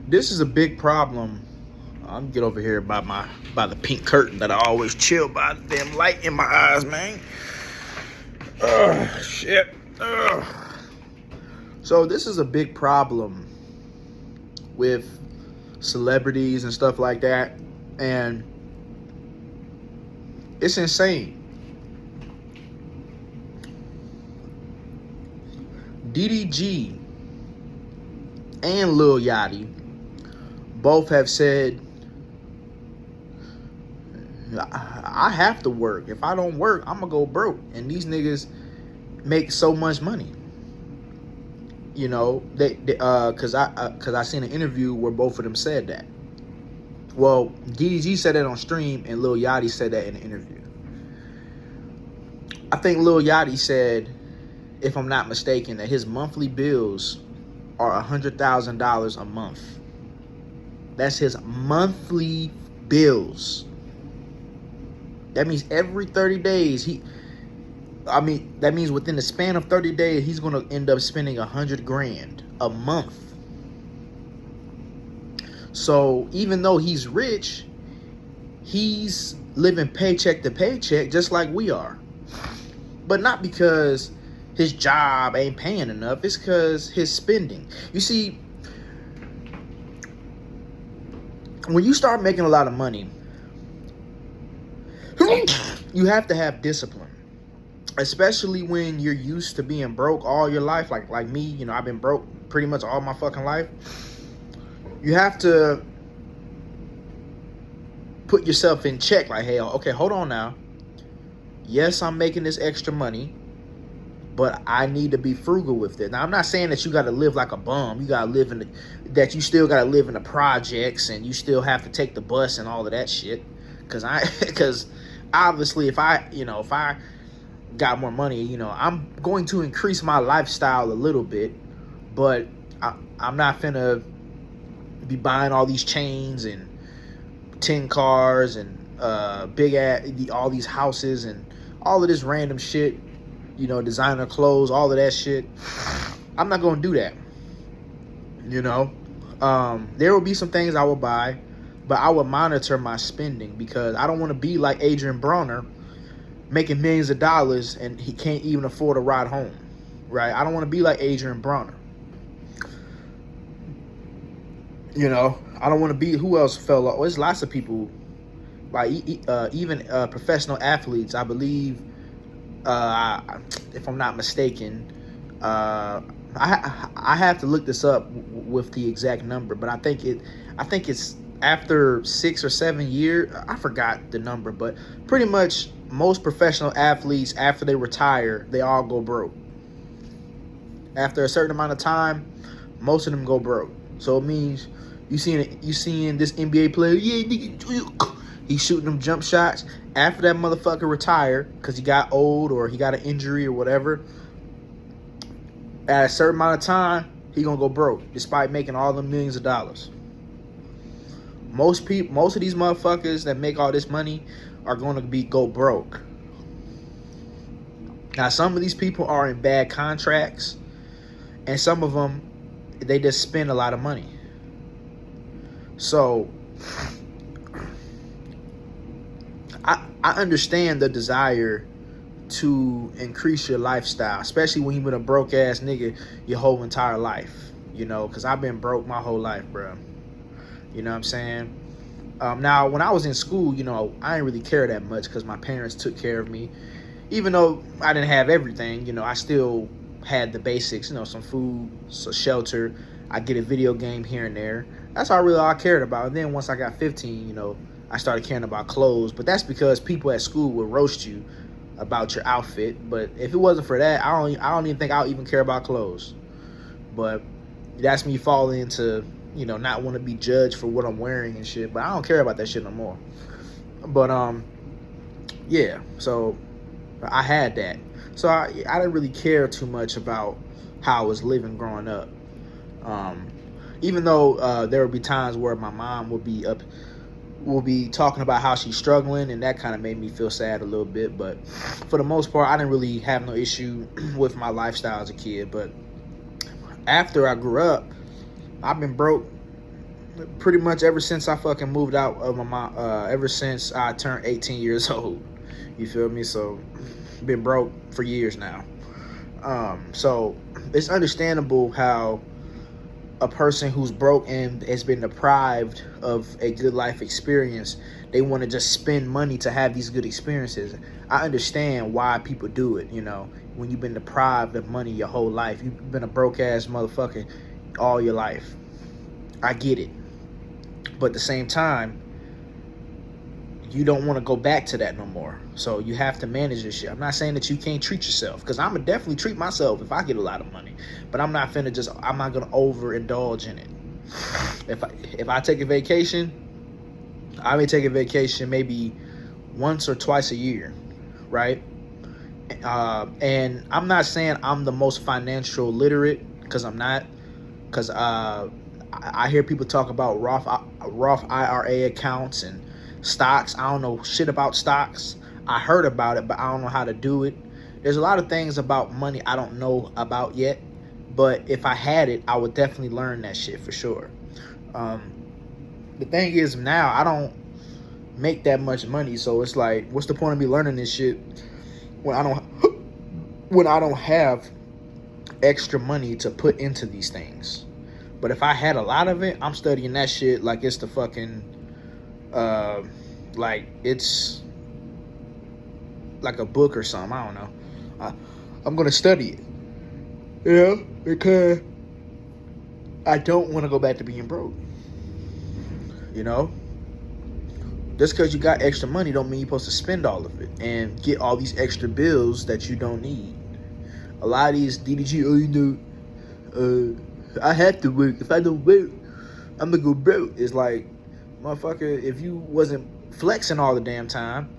This is a big problem. I'm gonna get over here by the pink curtain that I always chill by. The damn light in my eyes, man. Ugh, shit. Ugh. So this is a big problem with celebrities and stuff like that, and it's insane. DDG and Lil Yachty both have said, I have to work. If I don't work, I'm gonna go broke. And these niggas make so much money. You know, cause I seen an interview where both of them said that. Well, DDG said that on stream, and Lil Yachty said that in an interview. I think Lil Yachty said, if I'm not mistaken, that his monthly bills are $100,000 a month. That's his monthly bills. That means every 30 days, that means within the span of 30 days, he's going to end up spending $100,000 a month. So even though he's rich, he's living paycheck to paycheck just like we are. But not because his job ain't paying enough. It's because his spending. You see, when you start making a lot of money, you have to have discipline. Especially when you're used to being broke all your life. Like me, you know, I've been broke pretty much all my fucking life. You have to put yourself in check. Like, hey, okay, hold on now. Yes, I'm making this extra money, but I need to be frugal with it. Now, I'm not saying that you got to live like a bum. You got to live that you still got to live in the projects, and you still have to take the bus and all of that shit. Because obviously, if I got more money, you know, I'm going to increase my lifestyle a little bit, but I'm not finna be buying all these chains and 10 cars and all these houses and all of this random shit, you know, designer clothes, all of that shit. I'm not gonna do that. You know, there will be some things I will buy, but I will monitor my spending, because I don't want to be like Adrian Bronner, making millions of dollars and he can't even afford a ride home, right? I don't want to be like Adrian Bronner. You know, I don't want to be, who else fell off? There's lots of people, like even professional athletes, I believe, if I'm not mistaken, I have to look this up with the exact number, but I think it's after 6 or 7 years, I forgot the number, but pretty much most professional athletes, after they retire, they all go broke. After a certain amount of time, most of them go broke. So it means you seeing this NBA player, he's shooting them jump shots. After that motherfucker retired because he got old or he got an injury or whatever, at a certain amount of time, he gonna go broke despite making all the millions of dollars. Most of these motherfuckers that make all this money are gonna go broke. Now, some of these people are in bad contracts, and some of them, they just spend a lot of money. So I understand the desire to increase your lifestyle, especially when you've been a broke ass nigga your whole entire life, you know, because I've been broke my whole life, bro. You know what I'm saying? Now, when I was in school, you know, I didn't really care that much because my parents took care of me. Even though I didn't have everything, you know, I still had the basics, you know, some food, some shelter. I get a video game here and there. That's all I cared about. And then once I got 15, you know, I started caring about clothes. But that's because people at school would roast you about your outfit. But if it wasn't for that, I don't even think I'll even care about clothes. But that's me falling into, you know, not want to be judged for what I'm wearing and shit. But I don't care about that shit no more. But yeah, so I had that. So I didn't really care too much about how I was living growing up. Even though there would be times where my mom would be talking about how she's struggling, and that kind of made me feel sad a little bit. But for the most part, I didn't really have no issue with my lifestyle as a kid. But after I grew up, I've been broke pretty much ever since I fucking moved out of my mom, ever since I turned 18 years old. You feel me? So, been broke for years now. So it's understandable how a person who's broke and has been deprived of a good life experience, they want to just spend money to have these good experiences. I understand why people do it. You know, when you've been deprived of money your whole life, you've been a broke ass motherfucker all your life. I get it. But at the same time, you don't want to go back to that no more. So you have to manage this shit. I'm not saying that you can't treat yourself, because I'm gonna definitely treat myself if I get a lot of money. But I'm not gonna overindulge in it. If I take a vacation, I may take a vacation maybe once or twice a year, right? And I'm not saying I'm the most financial literate, because I'm not. Because I hear people talk about Roth IRA accounts and stocks. I don't know shit about stocks. I heard about it, but I don't know how to do it. There's a lot of things about money I don't know about yet, but if I had it, I would definitely learn that shit for sure. The thing is, now I don't make that much money, so it's like, what's the point of me learning this shit when I don't have extra money to put into these things? But if I had a lot of it, I'm studying that shit like it's the fucking like it's like a book or something. I don't know. I'm gonna study it. Yeah, because I don't want to go back to being broke. You know, just because you got extra money don't mean you're supposed to spend all of it and get all these extra bills that you don't need. A lot of these DDG, I have to work. If I don't work, I'm gonna go broke. It's like, motherfucker, if you wasn't flexing all the damn time,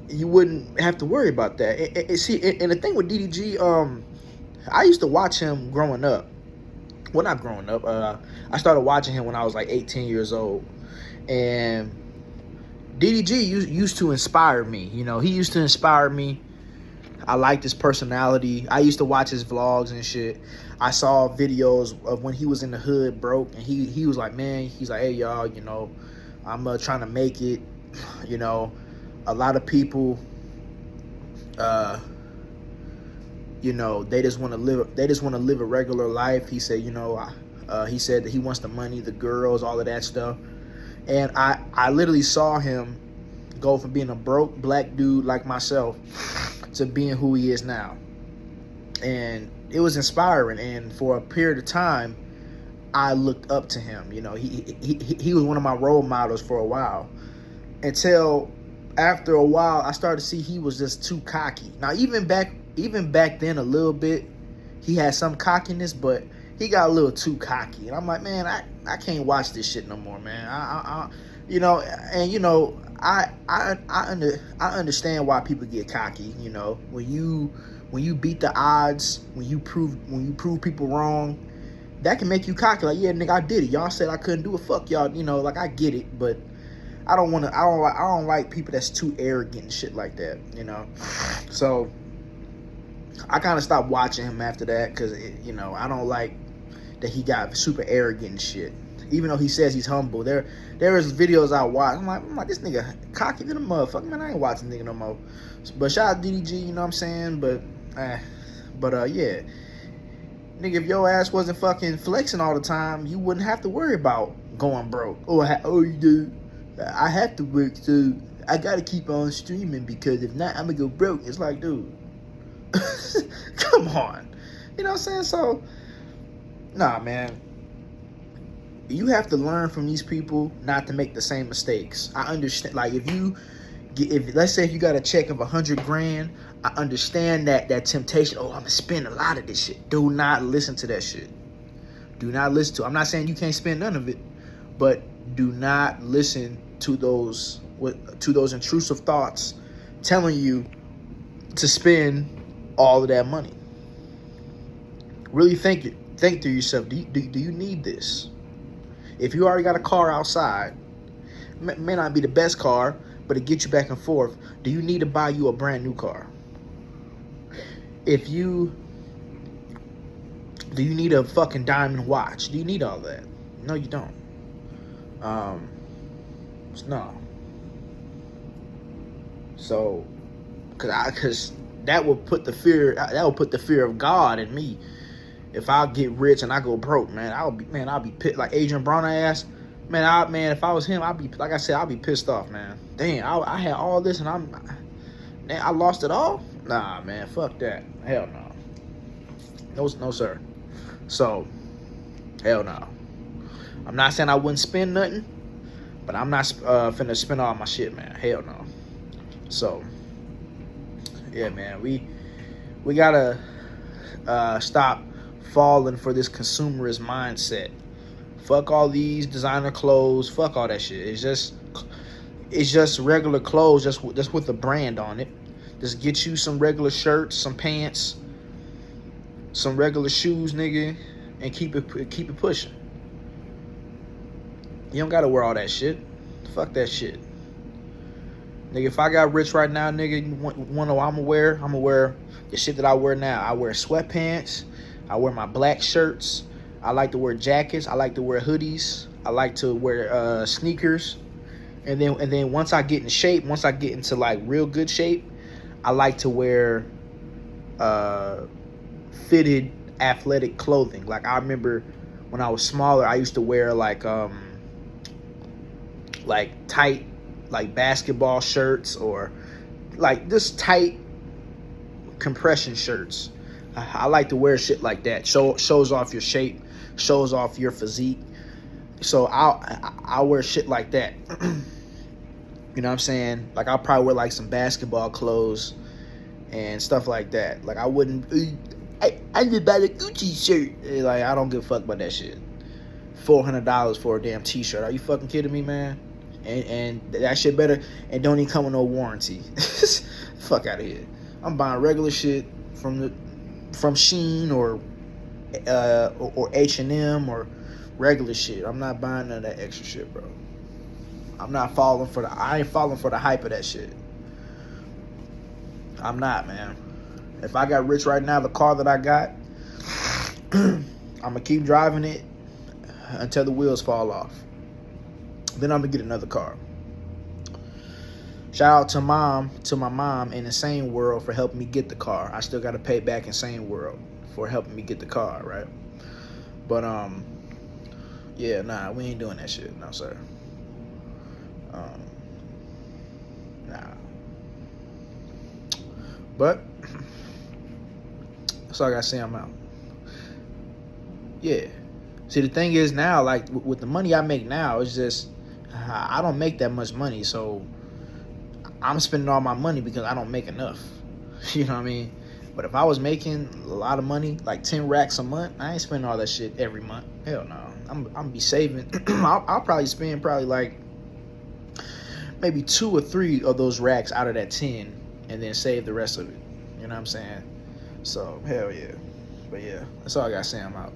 you wouldn't have to worry about that. And the thing with DDG, I used to watch him growing up. Well, not growing up. I started watching him when I was like 18 years old. And DDG used to inspire me. You know, he used to inspire me. I liked his personality. I used to watch his vlogs and shit. I saw videos of when he was in the hood broke, and he was like, man, he's like, hey, y'all, you know, I'm trying to make it. You know, a lot of people, you know, they just want to live a regular life. He said, you know, he said that he wants the money, the girls, all of that stuff. And I literally saw him go from being a broke black dude like myself to being who he is now. And it was inspiring. And for a period of time, I looked up to him. You know, he was one of my role models for a while, until after a while I started to see he was just too cocky. Now, even back then a little bit, he had some cockiness, but he got a little too cocky. And I'm like, man, I can't watch this shit no more, man. I understand why people get cocky. You know, when you beat the odds, when you prove people wrong, that can make you cocky. Like, yeah, nigga, I did it. Y'all said I couldn't do it. Fuck y'all. You know, like, I get it, but I don't like people that's too arrogant and shit like that. You know, so I kind of stopped watching him after that, because you know, I don't like that he got super arrogant and shit. Even though he says he's humble, there is videos I watch. I'm like, this nigga cocky than a motherfucker, man. I ain't watching nigga no more. But shout out DDG, you know what I'm saying? But yeah, nigga, if your ass wasn't fucking flexing all the time, you wouldn't have to worry about going broke. You do. I have to work, so I gotta keep on streaming, because if not, I'm gonna go broke. It's like, dude, come on, you know what I'm saying? So, nah, man. You have to learn from these people not to make the same mistakes. I understand. Like, if let's say if you got a check of $100,000, I understand that temptation. Oh, I'm gonna spend a lot of this shit. Do not listen to that shit. Do not listen to it. I'm not saying you can't spend none of it, but do not listen to those intrusive thoughts telling you to spend all of that money. Really think to yourself. Do you need this? If you already got a car outside, may not be the best car, but it gets you back and forth, do you need to buy you a brand new car? Do you need a fucking diamond watch? Do you need all that? No, you don't. Um, no. So, cause that will put the fear of God in me. If I get rich and I go broke, man, I'll be pissed. Like Adrian Broner ass, man, if I was him, I'd be, like I said, I'd be pissed off, man. Damn, I had all this and I lost it all. Nah, man, fuck that. Hell no. No, sir. So, hell no. I'm not saying I wouldn't spend nothing, but I'm not finna spend all my shit, man. Hell no. So, yeah, man, we gotta stop falling for this consumerist mindset. Fuck all these designer clothes. Fuck all that shit. It's just regular clothes, just with the brand on it. Just get you some regular shirts, some pants, some regular shoes, nigga, and keep it pushing. You don't gotta wear all that shit. Fuck that shit. Nigga, if I got rich right now, nigga, you want to know what I'm gonna wear? I'm gonna wear the shit that I wear now. I wear sweatpants. I wear my black shirts. I like to wear jackets. I like to wear hoodies. I like to wear sneakers. And then once I get in shape, once I get into like real good shape, I like to wear fitted athletic clothing. Like I remember when I was smaller, I used to wear like tight like basketball shirts or like just tight compression shirts. I like to wear shit like that. Shows off your shape, shows off your physique. So I'll wear shit like that. You know what I'm saying? Like I'll probably wear like some basketball clothes and stuff like that. Like I wouldn't. I just buy a Gucci shirt. Like I don't give a fuck about that shit. $400 for a damn t-shirt. Are you fucking kidding me, man? And that shit better and don't even come with no warranty. Fuck out of here. I'm buying regular shit from Shein or H&M or regular shit. I'm not buying none of that extra shit, bro. I ain't falling for the hype of that shit. I'm not, man. If I got rich right now, the car that I got, I'm gonna keep driving it until the wheels fall off. Then I'm gonna get another car. Shout out to my mom in Insane World for helping me get the car. I still gotta pay back Insane World for helping me get the car, right? But yeah, nah, we ain't doing that shit, no sir. Nah. But that's all I gotta say. I'm out. Yeah. See, the thing is now, like with the money I make now, it's just I don't make that much money, so I'm spending all my money because I don't make enough. You know what I mean? But if I was making a lot of money, like 10 racks a month, I ain't spending all that shit every month. Hell no. I'm gonna be saving. I'll probably spend like maybe 2 or 3 of those racks out of that 10 and then save the rest of it. You know what I'm saying? So, hell yeah. But yeah, that's all I gotta say. I'm out.